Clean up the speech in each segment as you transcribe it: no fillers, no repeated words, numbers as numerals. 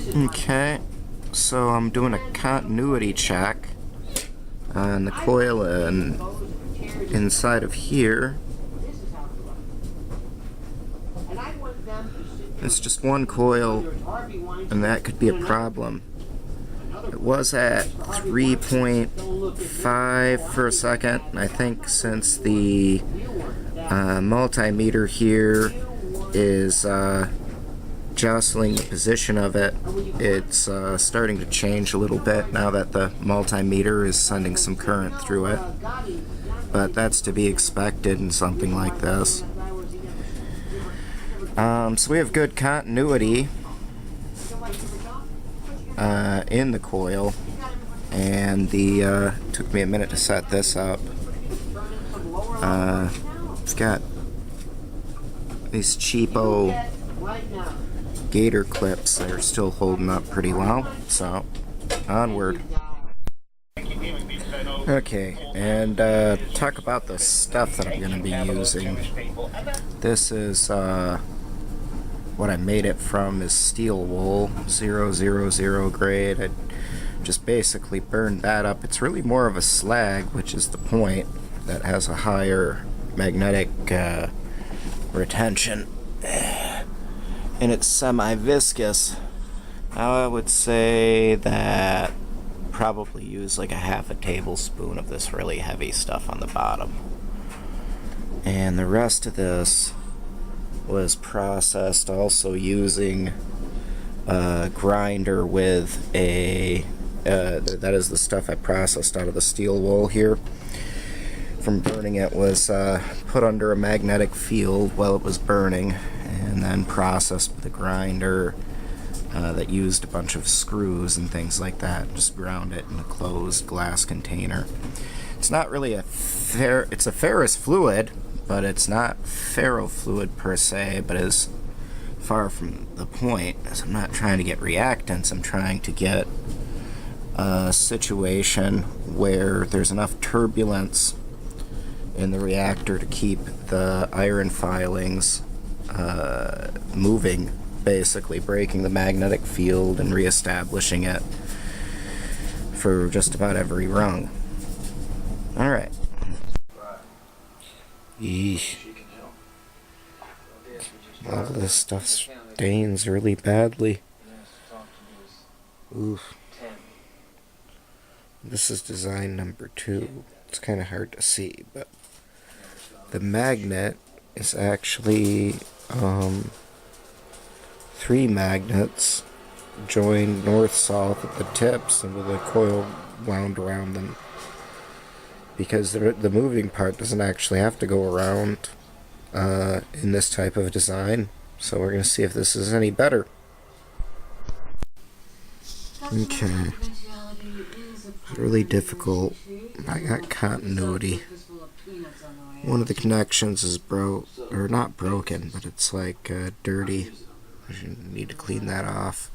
Okay, so I'm doing a continuity check on the coil and inside of here. It's just one coil, and that could be a problem. It was at 3.5 for a second. I think since the multimeter here is jostling the position of it, it's starting to change a little bit now that the multimeter is sending some current through it. But that's to be expected in something like this. So we have good continuity in the coil, and took me a minute to set this up. It's got these cheapo gator clips that are still holding up pretty well, so onward. Okay, and talk about the stuff that I'm going to be using. This is what I made it from is steel wool, 000 grade. I just basically burned that up. It's really more of a slag, which is the point, that has a higher magnetic retention, and it's semi-viscous. Now I would say that probably use like a half a tablespoon of this really heavy stuff on the bottom, and the rest of this was processed also using a grinder with a that is the stuff I processed out of the steel wool here from burning. It was put under a magnetic field while it was burning, and then processed with a grinder that used a bunch of screws and things like that. Just ground it in a closed glass container. It's not really it's a ferrous fluid, but it's not ferrofluid per se, but is far from the point, as I'm not trying to get reactants. I'm trying to get a situation where there's enough turbulence in the reactor to keep the iron filings moving, basically breaking the magnetic field and reestablishing it for just about every rung. Alright. Yeesh. All of this stuff stains really badly. Oof. This is design number 2. It's kind of hard to see, but the magnet is actually 3 magnets joined north-south at the tips and with a coil wound around them, because the moving part doesn't actually have to go around in this type of design. So we're going to see if this is any better. Okay. It's really difficult. I got continuity. One of the connections is not broken, but it's like dirty. I need to clean that off.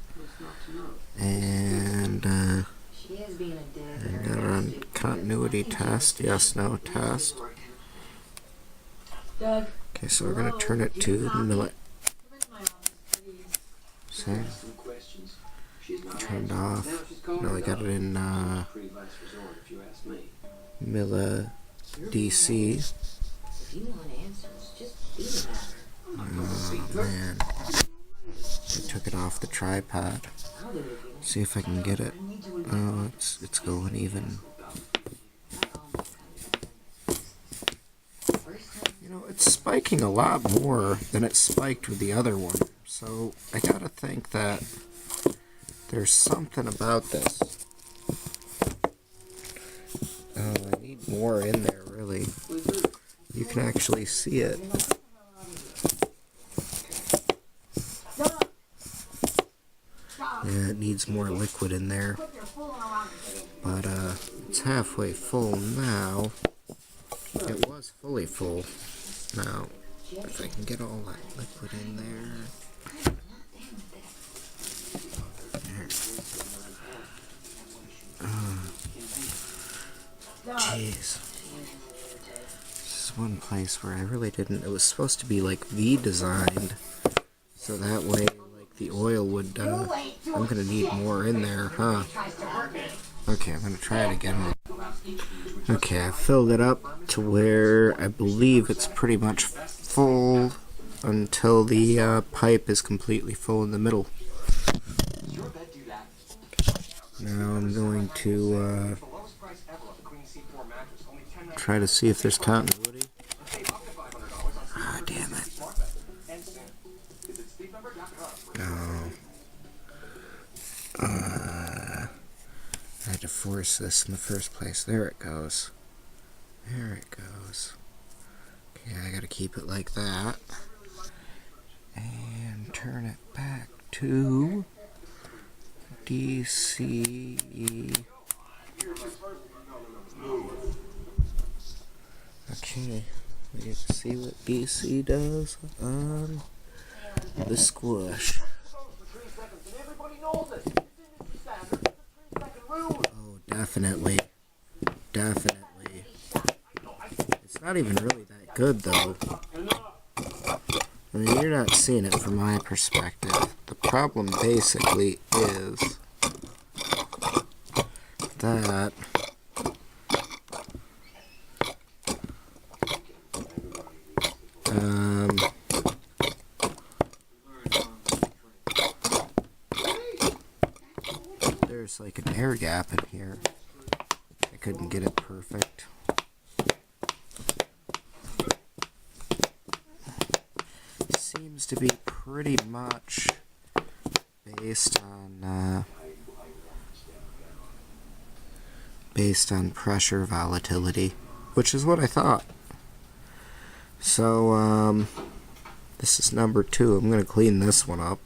And I got it on continuity test, yes, no test. Okay, so we're going to turn it to milli. See? Turned off. No, I got it in milli DC. Oh man. I took it off the tripod. See if I can get it. Oh, it's going even. You know, it's spiking a lot more than it spiked with the other one. So I gotta think that there's something about this. Oh, I need more in there, really. You can actually see it. Yeah, it needs more liquid in there. But it's halfway full now. It was fully full. Now, if I can get all that liquid in there. Jeez. This is one place where I really didn't. It was supposed to be like V-designed, so that way, like the oil would, I'm gonna need more in there, huh? Okay, I'm gonna try it again. Okay, I filled it up to where I believe it's pretty much full until the pipe is completely full in the middle. Now I'm going to try to see if there's continuity. Ah, damn it. No. I had to force this in the first place. There it goes. There it goes. Okay, I gotta keep it like that. And turn it back to DC. Okay, we get to see what DC does on the squish. Oh, definitely. Definitely. It's not even really that good, though. I mean, you're not seeing it from my perspective. The problem basically is that there's like an air gap in here. I couldn't get it perfect. Seems to be pretty much based on pressure volatility, which is what I thought. So this is number 2. I'm going to clean this one up.